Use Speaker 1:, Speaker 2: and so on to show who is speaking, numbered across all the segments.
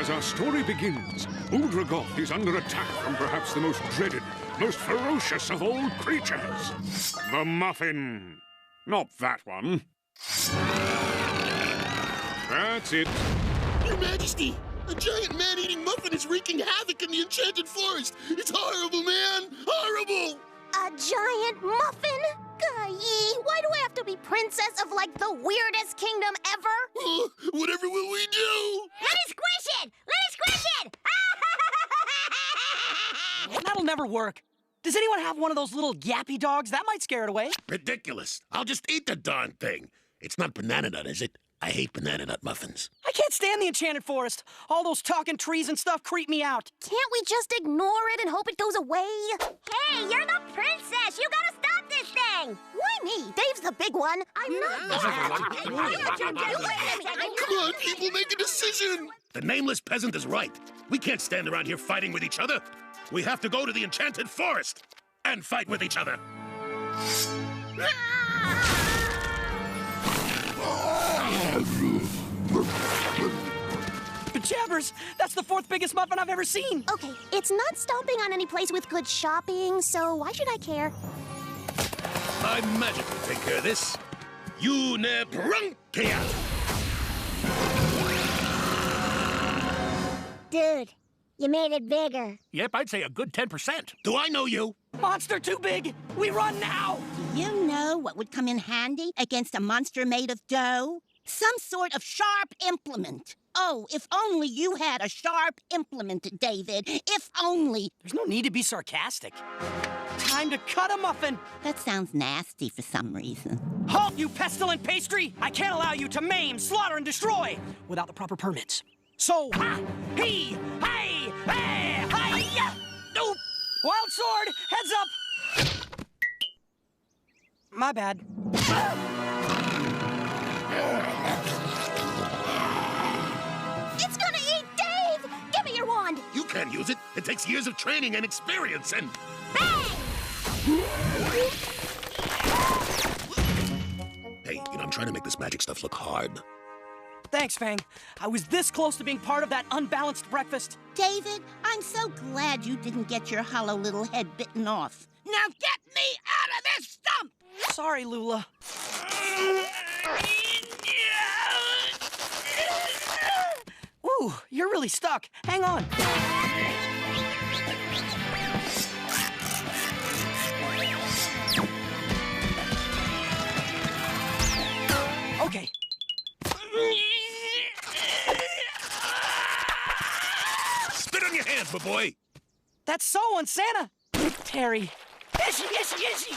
Speaker 1: As our story begins, Udragoth is under attack from perhaps the most dreaded, most ferocious of all creatures. The Muffin. Not that one. That's it.
Speaker 2: Your Majesty, a giant man-eating muffin is wreaking havoc in the Enchanted Forest. It's horrible, man. Horrible.
Speaker 3: A giant muffin? Golly, why do I have to be princess of, like, the weirdest kingdom ever?
Speaker 2: Whatever will we do?
Speaker 3: Let me squish it! Let me squish it!
Speaker 4: That'll never work. Does anyone have one of those little yappy dogs? That might scare it away.
Speaker 2: Ridiculous. I'll just eat the darn thing. It's not banana nut, is it? I hate banana nut muffins.
Speaker 4: I can't stand the Enchanted Forest. All those talking trees and stuff creep me out.
Speaker 3: Can't we just ignore it and hope it goes away? Hey, you're the princess! You gotta stop this thing! Why me? Dave's the big one. I'm not.
Speaker 2: Come on, people, make a decision! The nameless peasant is right. We can't stand around here fighting with each other. We have to go to the Enchanted Forest and fight with each other.
Speaker 4: Bejabbers! That's the fourth biggest muffin I've ever seen.
Speaker 3: Okay, it's not stomping on any place with good shopping, so why should I care?
Speaker 2: My magic will take care of this. Uniprunkia!
Speaker 3: Dude, you made it bigger.
Speaker 5: Yep, I'd say a good 10%.
Speaker 2: Do I know you?
Speaker 4: Monster too big! We run now!
Speaker 6: Do you know what would come in handy against a monster made of dough? Some sort of sharp implement. Oh, if only you had a sharp implement, David. If only.
Speaker 4: There's no need to be sarcastic. Time to cut a muffin.
Speaker 6: That sounds nasty for some reason.
Speaker 4: Halt, you pestilent pastry! I can't allow you to maim, slaughter, and destroy without the proper permits. So, ha, he, hey, hey, hi-ya! Oop! Wild sword, heads up! My bad.
Speaker 3: It's gonna eat Dave! Give me your wand!
Speaker 2: You can't use it. It takes years of training and experience and...
Speaker 3: Bang!
Speaker 2: Hey, I'm trying to make this magic stuff look hard.
Speaker 4: Thanks, Fang. I was this close to being part of that unbalanced breakfast.
Speaker 6: David, I'm so glad you didn't get your hollow little head bitten off. Now get me out of this stump!
Speaker 4: Sorry, Lula. Ooh, you're really stuck. Hang on. Okay.
Speaker 2: Spit on your hands, my boy.
Speaker 4: That's so on Santa. Terry. Ishy, ishy, ishy.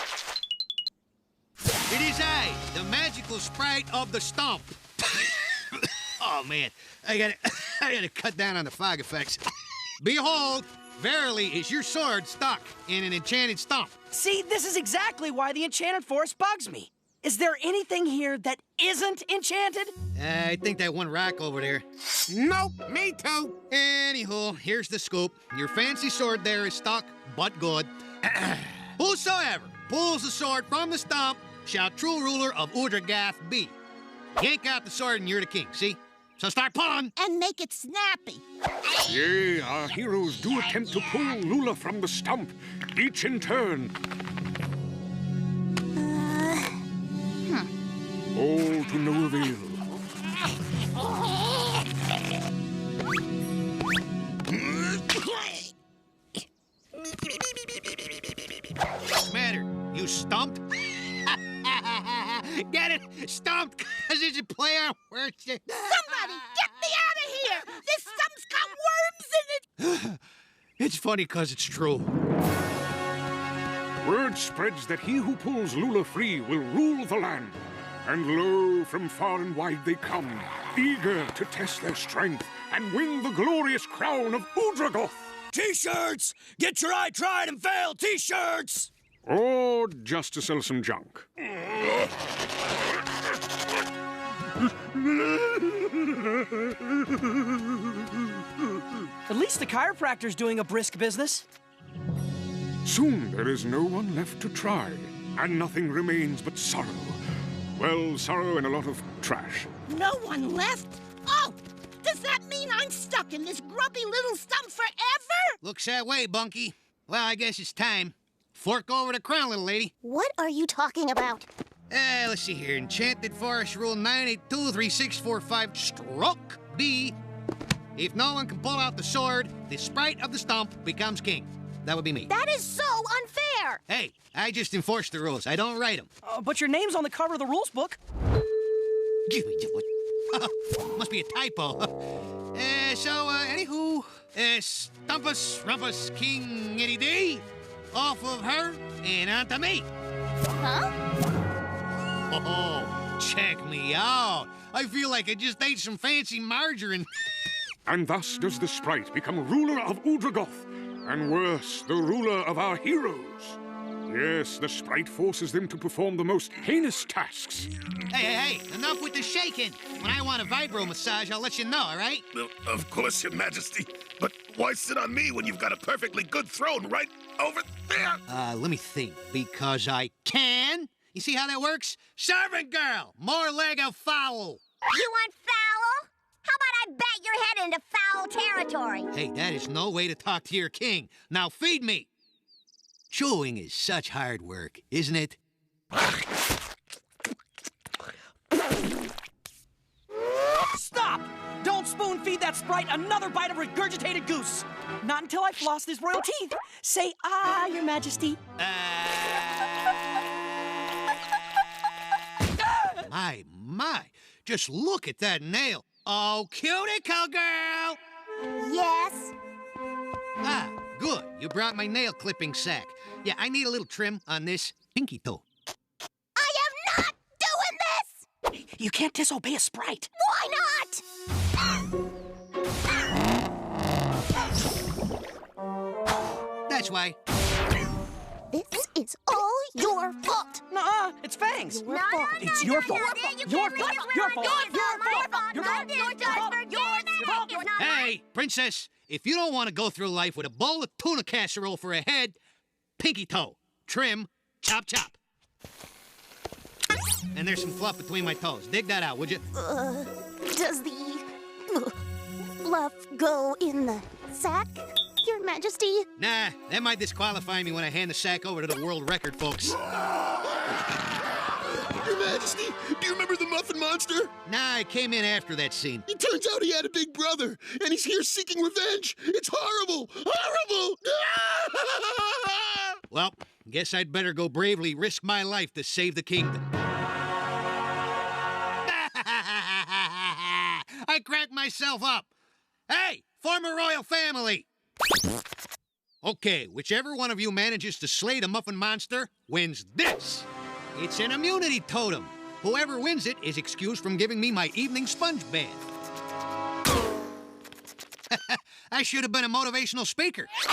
Speaker 7: It is I, the magical sprite of the Stump. Oh, man, I gotta cut down on the fog effects. Behold, verily is your sword stuck in an enchanted stump.
Speaker 4: See, this is exactly why the Enchanted Forest bugs me. Is there anything here that isn't enchanted?
Speaker 7: I think that one rock over there.
Speaker 5: Nope, me too.
Speaker 7: Anywho, here's the scoop. Your fancy sword there is stuck, but good. Whosoever pulls the sword from the stump shall true ruler of Udragoth be. Yank out the sword and you're the king, see? So start pulling.
Speaker 6: And make it snappy.
Speaker 1: Yea, our heroes do attempt to pull Lula from the stump, each in turn. All to no avail.
Speaker 7: What's the matter? You stumped? Get it? Stumped because it's a play on words.
Speaker 6: Somebody, get me out of here! This stump's got worms in it!
Speaker 7: It's funny because it's true.
Speaker 1: Word spreads that he who pulls Lula free will rule the land. And lo, from far and wide they come, eager to test their strength and win the glorious crown of Udragoth.
Speaker 4: T-shirts! Get your I tried and failed T-shirts!
Speaker 1: Or just to sell some junk.
Speaker 4: At least the chiropractor's doing a brisk business.
Speaker 1: Soon there is no one left to try, and nothing remains but sorrow. Well, sorrow and a lot of trash.
Speaker 6: No one left? Oh, the Does that mean I'm stuck in this grubby little stump forever?
Speaker 7: Looks that way, Bunky. Well, I guess it's time. Fork over the crown, little lady.
Speaker 3: What are you talking about?
Speaker 7: Let's see here. Enchanted Forest Rule 9823645. Stroke B. If no one can pull out the sword, the sprite of the stump becomes king. That would be me.
Speaker 3: That is so unfair!
Speaker 7: Hey, I just enforce the rules. I don't write them.
Speaker 4: But your name's on the cover of the rules book.
Speaker 7: Must be a typo. Anywho, Stumpus, Rumpus, King Eddie D, off of her and onto me.
Speaker 3: Huh?
Speaker 7: Oh, check me out. I feel like I just ate some fancy margarine.
Speaker 1: And thus does the sprite become ruler of Udragoth, and worse, the ruler of our heroes. Yes, the sprite forces them to perform the most heinous tasks.
Speaker 7: Hey, enough with the shaking. When I want a vibro massage, I'll let you know, all right?
Speaker 2: Well, of course, Your Majesty. But why sit on me when you've got a perfectly good throne right over there?
Speaker 7: Let me think. Because I can. You see how that works? Servant girl, more leg of fowl.
Speaker 3: You want foul? How about I bat your head into foul territory?
Speaker 7: Hey, that is no way to talk to your king. Now feed me. Chewing is such hard work, isn't it?
Speaker 4: Stop! Don't spoon feed that sprite another bite of regurgitated goose. Not until I floss his royal teeth. Say, Your Majesty.
Speaker 7: My. Just look at that nail. Oh, cuticle girl.
Speaker 3: Yes.
Speaker 7: Ah, good. You brought my nail clipping sack. Yeah, I need a little trim on this pinky toe.
Speaker 3: I am not doing this!
Speaker 4: You can't disobey a sprite.
Speaker 3: Why not?
Speaker 7: That's why.
Speaker 3: This is all your fault.
Speaker 4: Nuh-uh, it's Fangs.
Speaker 3: No,
Speaker 4: It's your fault. Your fault. Your fault.
Speaker 7: Hey, princess, if you don't want to go through life with a bowl of tuna casserole for a head, pinky toe, trim, chop, chop. And there's some fluff between my toes. Dig that out, would you?
Speaker 3: Does the fluff go in the sack, Your Majesty?
Speaker 7: Nah, that might disqualify me when I hand the sack over to the world record folks.
Speaker 2: Your Majesty, do you remember the Muffin Monster?
Speaker 7: Nah, I came in after that scene.
Speaker 2: It turns out he had a big brother, and he's here seeking revenge. It's horrible! Horrible!
Speaker 7: Well, guess I'd better go bravely risk my life to save the kingdom. I cracked myself up. Hey, former royal family. Okay, whichever one of you manages to slay the Muffin Monster wins this. It's an immunity totem. Whoever wins it is excused from giving me my evening sponge bath. I should have been a motivational speaker.
Speaker 3: Hey,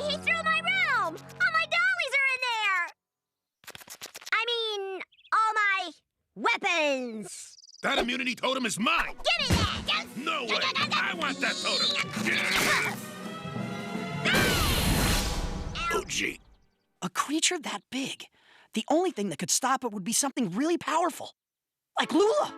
Speaker 3: he threw my room! All my dollies are in there! I mean, all my weapons!
Speaker 2: That immunity totem is mine!
Speaker 3: Give me that!
Speaker 2: No way! I want that totem! Oh, gee.
Speaker 4: A creature that big, the only thing that could stop it would be something really powerful. Like Lula.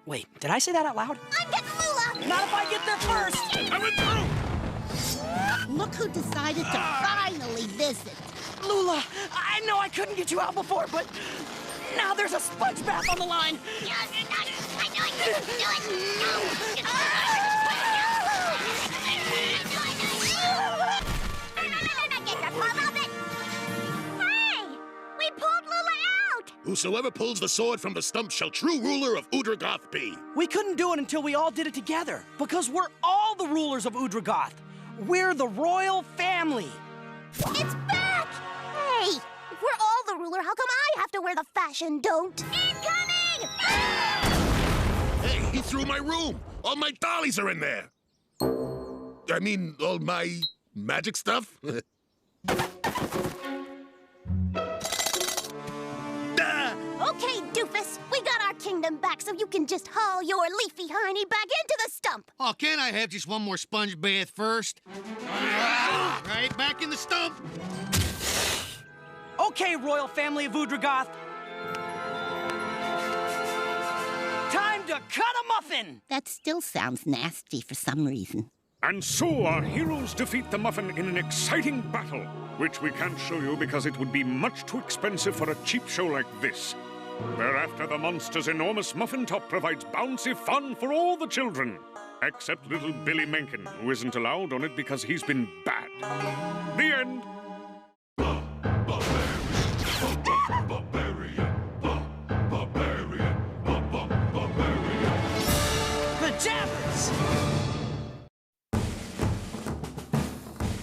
Speaker 4: Wait, did I say that out loud?
Speaker 3: I'm getting Lula!
Speaker 4: Not if I get there first!
Speaker 2: Coming through!
Speaker 6: Look who decided to finally visit.
Speaker 4: Lula, I know I couldn't get you out before, but now there's a sponge bath on the line.
Speaker 3: Hey! We pulled Lula out!
Speaker 2: Whosoever pulls the sword from the stump shall true ruler of Udragoth be.
Speaker 4: We couldn't do it until we all did it together, because we're all the rulers of Udragoth. We're the royal family.
Speaker 3: It's back! Hey, if we're all the ruler, how come I have to wear the fashion don't? Incoming!
Speaker 2: Hey, he threw my room. All my dollies are in there. I mean, all my magic stuff.
Speaker 3: Okay, doofus, we got our kingdom send them back so you can just haul your leafy hiney back into the stump.
Speaker 7: Oh, can't I have just one more sponge bath first? Right, back in the stump.
Speaker 4: Okay, royal family of Udragoth. Time to cut a muffin!
Speaker 6: That still sounds nasty for some reason.
Speaker 1: And so our heroes defeat the muffin in an exciting battle, which we can't show you because it would be much too expensive for a cheap show like this. Thereafter, the monster's enormous muffin top provides bouncy fun for all the children. Except little Billy Mencken, who isn't allowed on it because he's been bad. The end.
Speaker 4: Bejabbers!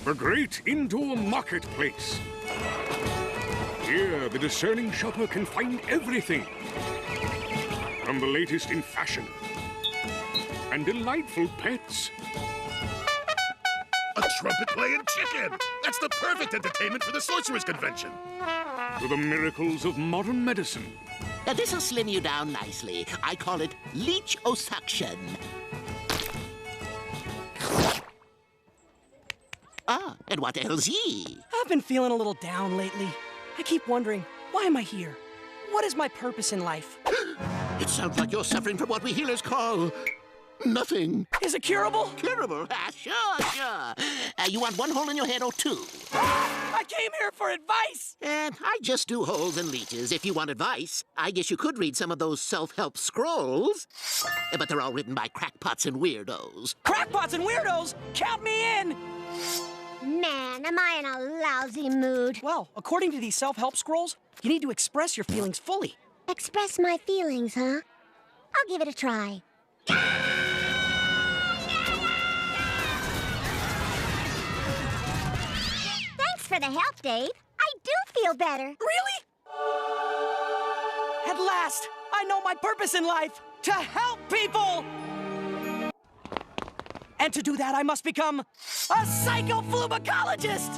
Speaker 1: The great indoor marketplace. Here, the discerning shopper can find everything. From the latest in fashion and delightful pets.
Speaker 2: A trumpet-playing chicken! That's the perfect entertainment for the Sorcerer's Convention.
Speaker 1: To the miracles of modern medicine.
Speaker 8: Now, this'll slim you down nicely. I call it leech-o-suction. Ah, and what else ye?
Speaker 4: I've been feeling a little down lately. I keep wondering, why am I here? What is my purpose in life?
Speaker 8: It sounds like you're suffering from what we healers call nothing.
Speaker 4: Is it curable?
Speaker 8: Curable? Ah, sure. You want one hole in your head or two?
Speaker 4: I came here for advice!
Speaker 8: I just do holes and leeches. If you want advice, I guess you could read some of those self-help scrolls. But they're all written by crackpots and weirdos.
Speaker 4: Crackpots and weirdos? Count me in!
Speaker 3: Man, am I in a lousy mood.
Speaker 4: Well, according to these self-help scrolls, you need to express your feelings fully.
Speaker 3: Express my feelings, huh? I'll give it a try. Thanks for the help, Dave. I do feel better.
Speaker 4: Really? At last, I know my purpose in life, to help people! And to do that, I must become a psychoflumicologist!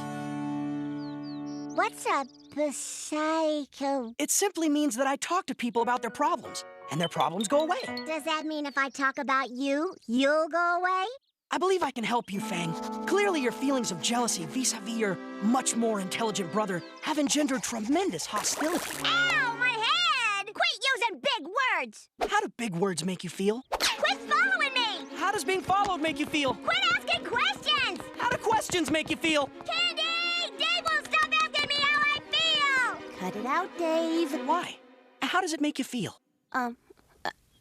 Speaker 3: What's a psycho?
Speaker 4: It simply means that I talk to people about their problems, and their problems go away.
Speaker 3: Does that mean if I talk about you, you'll go away?
Speaker 4: I believe I can help you, Fang. Clearly, your feelings of jealousy vis-a-vis your much more intelligent brother have engendered tremendous hostility.
Speaker 3: Ow, my head! Quit using big words!
Speaker 4: How do big words make you feel?
Speaker 3: Quit following me!
Speaker 4: How does being followed make you feel?
Speaker 3: Quit asking questions!
Speaker 4: How do questions make you feel?
Speaker 3: Candy! Dave won't stop asking me how I feel! Cut it out, Dave.
Speaker 4: Why? How does it make you feel?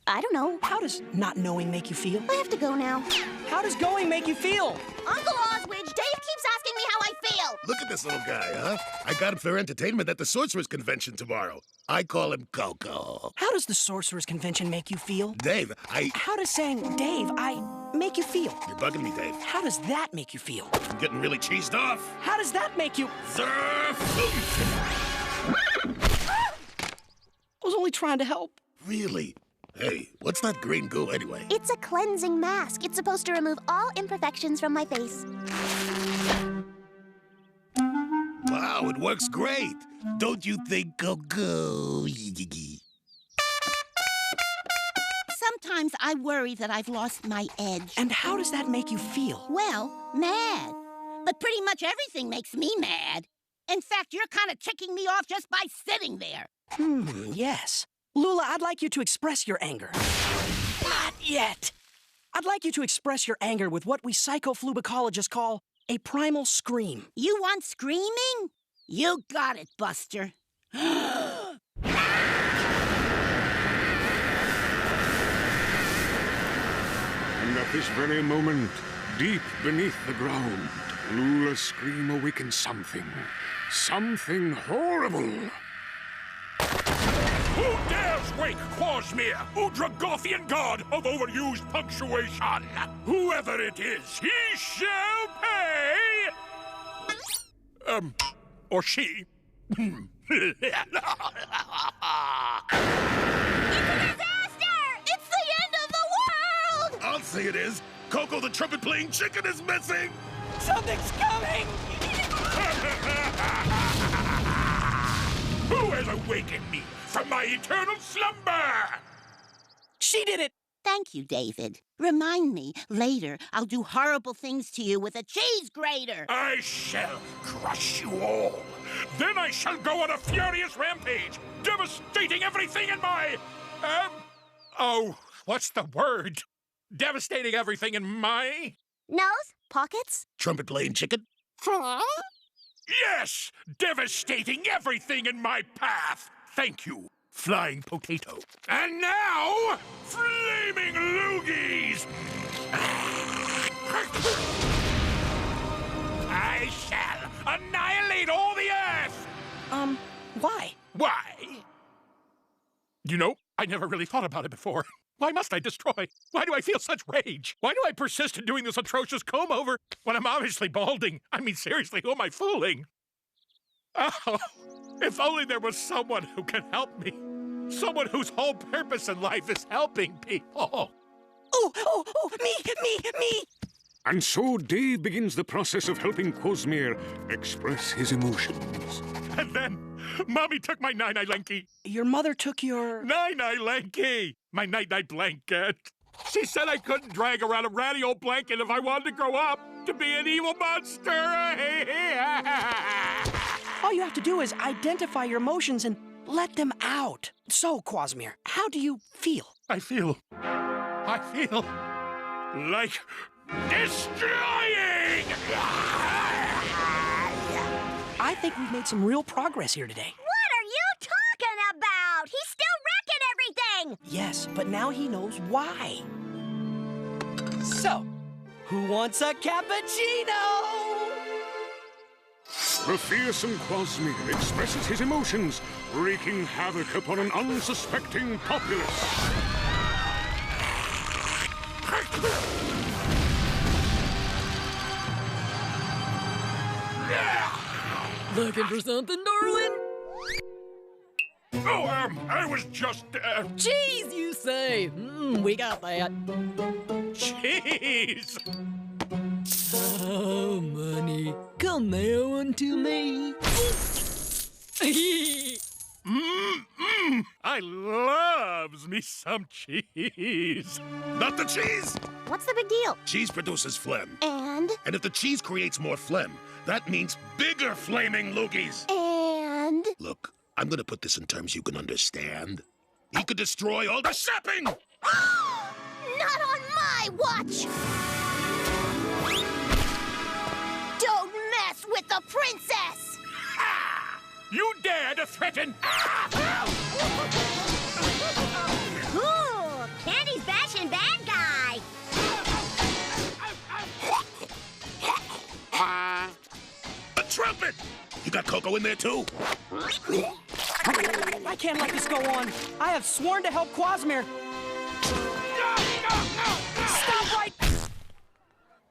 Speaker 3: I don't know.
Speaker 4: How does not knowing make you feel?
Speaker 3: I have to go now.
Speaker 4: How does going make you feel?
Speaker 3: Uncle Oswidge, Dave keeps asking me how I feel.
Speaker 2: Look at this little guy, huh? I got him for entertainment at the Sorcerer's Convention tomorrow. I call him Coco.
Speaker 4: How does the Sorcerer's Convention make you feel?
Speaker 2: Dave,
Speaker 4: How does saying, Dave, I make you feel?
Speaker 2: You're bugging me, Dave.
Speaker 4: How does that make you feel?
Speaker 2: I'm getting really cheesed off.
Speaker 4: How does that make you... I was only trying to help.
Speaker 2: Really? Hey, what's that green goo anyway?
Speaker 3: It's a cleansing mask. It's supposed to remove all imperfections from my face.
Speaker 2: Wow, it works great. Don't you think, Coco?
Speaker 6: Sometimes I worry that I've lost my edge.
Speaker 4: And how does that make you feel?
Speaker 6: Well, mad. But pretty much everything makes me mad. In fact, you're kind of ticking me off just by sitting there.
Speaker 4: Yes. Lula, I'd like you to express your anger. Not yet. I'd like you to express your anger with what we psychoflubicologists call a primal scream.
Speaker 6: You want screaming? You got it, Buster.
Speaker 1: And at this very moment, deep beneath the ground, Lula's scream awakens something. Something horrible.
Speaker 9: Who dares wake Quasmere, Udragothian god of overused punctuation? Whoever it is, he shall pay! Or she.
Speaker 3: It's a disaster! It's the end of the world!
Speaker 2: I'll say it is. Coco the trumpet-playing chicken is missing!
Speaker 4: Something's coming!
Speaker 9: Who has awakened me from my eternal slumber?
Speaker 4: She did it!
Speaker 6: Thank you, David. Remind me, later I'll do horrible things to you with a cheese grater.
Speaker 9: I shall crush you all. Then I shall go on a furious rampage, devastating everything in my... oh, what's the word? Devastating everything in my...
Speaker 3: Nose? Pockets?
Speaker 2: Trumpet playing chicken?
Speaker 9: Yes! Devastating everything in my path! Thank you, flying potato. And now, flaming loogies! I shall annihilate all the Earth!
Speaker 4: Why?
Speaker 9: Why? You know, I never really thought about it before. Why must I destroy? Why do I feel such rage? Why do I persist in doing this atrocious comb-over when I'm obviously balding? I mean, seriously, who am I fooling? Oh, if only there was someone who can help me. Someone whose whole purpose in life is helping people.
Speaker 4: Oh, me!
Speaker 1: And so Dave begins the process of helping Quasmere express his emotions.
Speaker 9: And then, Mommy took my Nine-Eye Lanky.
Speaker 4: Your mother took your...
Speaker 9: Nine-Eye Lanky! My night-night blanket. She said I couldn't drag around a ratty old blanket if I wanted to grow up to be an evil monster.
Speaker 4: All you have to do is identify your emotions and let them out. So, Quasmere, how do you feel?
Speaker 9: I feel like destroying!
Speaker 4: I think we've made some real progress here today.
Speaker 3: What are you talking about? He's still wrecking everything!
Speaker 4: Yes, but now he knows why. So, who wants a cappuccino?
Speaker 1: The fearsome Quasmere expresses his emotions, wreaking havoc upon an unsuspecting populace.
Speaker 10: Looking for something, darling?
Speaker 9: Oh, I was just,
Speaker 10: Cheese, you say? We got that.
Speaker 9: Cheese!
Speaker 10: Oh, money, come now unto me.
Speaker 9: I loves me some cheese.
Speaker 2: Not the cheese!
Speaker 3: What's the big deal?
Speaker 2: Cheese produces phlegm.
Speaker 3: And?
Speaker 2: And if the cheese creates more phlegm, that means bigger flaming loogies.
Speaker 3: And?
Speaker 2: Look, I'm gonna put this in terms you can understand. He could destroy all the shopping!
Speaker 3: Not on my watch! Don't mess with the princess!
Speaker 9: Ha! You dare to threaten...
Speaker 3: Cool! Candy's bashing bad guy!
Speaker 2: A trumpet! You got cocoa in there, too?
Speaker 4: I can't let this go on. I have sworn to help Quasmere. Stop right...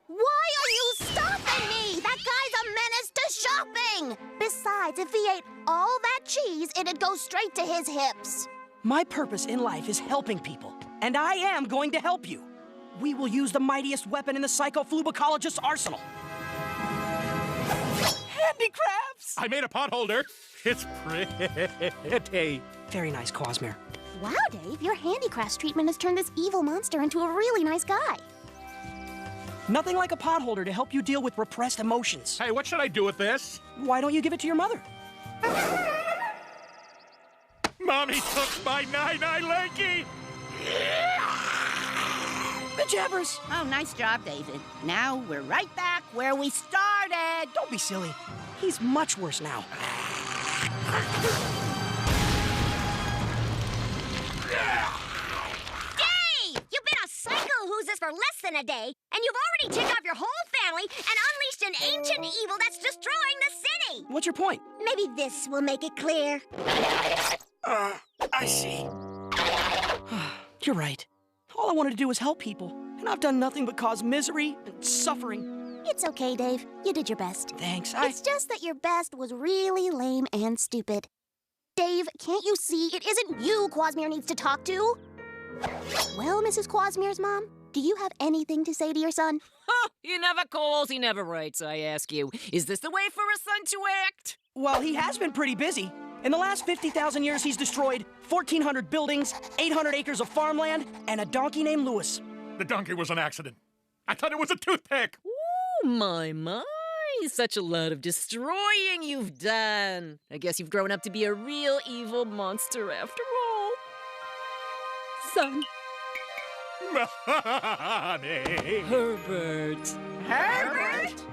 Speaker 3: Why are you stopping me? That guy's a menace to shopping! Besides, if he ate all that cheese, it'd go straight to his hips.
Speaker 4: My purpose in life is helping people, and I am going to help you. We will use the mightiest weapon in the psychoflubicologist's arsenal. Handicrafts!
Speaker 9: I made a pot holder. It's pretty.
Speaker 4: Very nice, Quasmere.
Speaker 3: Wow, Dave, your handicrafts treatment has turned this evil monster into a really nice guy.
Speaker 4: Nothing like a pot holder to help you deal with repressed emotions.
Speaker 9: Hey, what should I do with this?
Speaker 4: Why don't you give it to your mother?
Speaker 9: Mommy took my Nine-Eye Lanky!
Speaker 4: Bejabbers!
Speaker 6: Oh, nice job, David. Now we're right back where we started.
Speaker 4: Don't be silly. He's much worse now.
Speaker 3: Dave! You've been a psycho-hooses for less than a day, and you've already ticked off your whole family and unleashed an ancient evil that's destroying the city!
Speaker 4: What's your point?
Speaker 3: Maybe this will make it clear.
Speaker 4: I see. You're right. All I wanted to do was help people, and I've done nothing but cause misery and suffering.
Speaker 3: It's okay, Dave. You did your best.
Speaker 4: Thanks,
Speaker 3: It's just that your best was really lame and stupid. Dave, can't you see it isn't you Quasmere needs to talk to? Well, Mrs. Quasmere's mom, do you have anything to say to your son?
Speaker 10: He never calls, he never writes, I ask you. Is this the way for a son to act?
Speaker 4: Well, he has been pretty busy. In the last 50,000 years, he's destroyed 1,400 buildings, 800 acres of farmland, and a donkey named Lewis.
Speaker 9: The donkey was an accident. I thought it was a toothpick.
Speaker 10: Ooh, my. Such a lot of destroying you've done. I guess you've grown up to be a real evil monster after all. Son.
Speaker 9: Honey.
Speaker 10: Herbert.
Speaker 4: Herbert?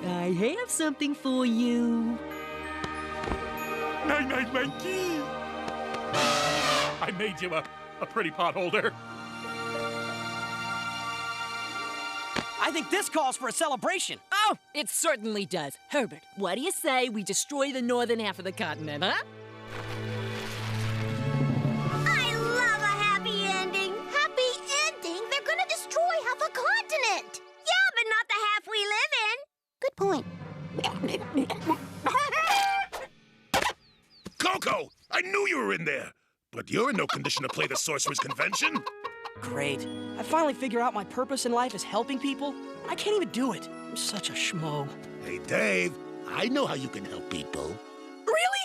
Speaker 10: I have something for you.
Speaker 9: Night-night, monkey. I made you a pretty pot holder.
Speaker 4: I think this calls for a celebration.
Speaker 10: Oh, it certainly does. Herbert, what do you say we destroy the northern half of the continent, huh?
Speaker 3: I love a happy ending. Happy ending? They're gonna destroy half a continent. Yeah, but not the half we live in. Good point.
Speaker 2: Coco, I knew you were in there. But you're in no condition to play the Sorcerer's Convention.
Speaker 4: Great. I finally figure out my purpose in life is helping people. I can't even do it. I'm such a schmo.
Speaker 2: Hey, Dave, I know how you can help people.
Speaker 4: Really?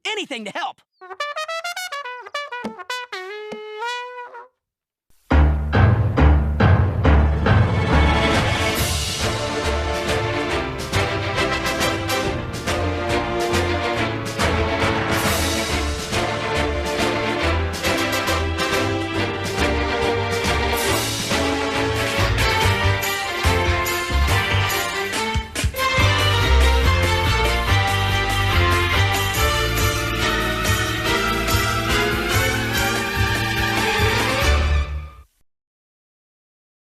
Speaker 4: Anything to help.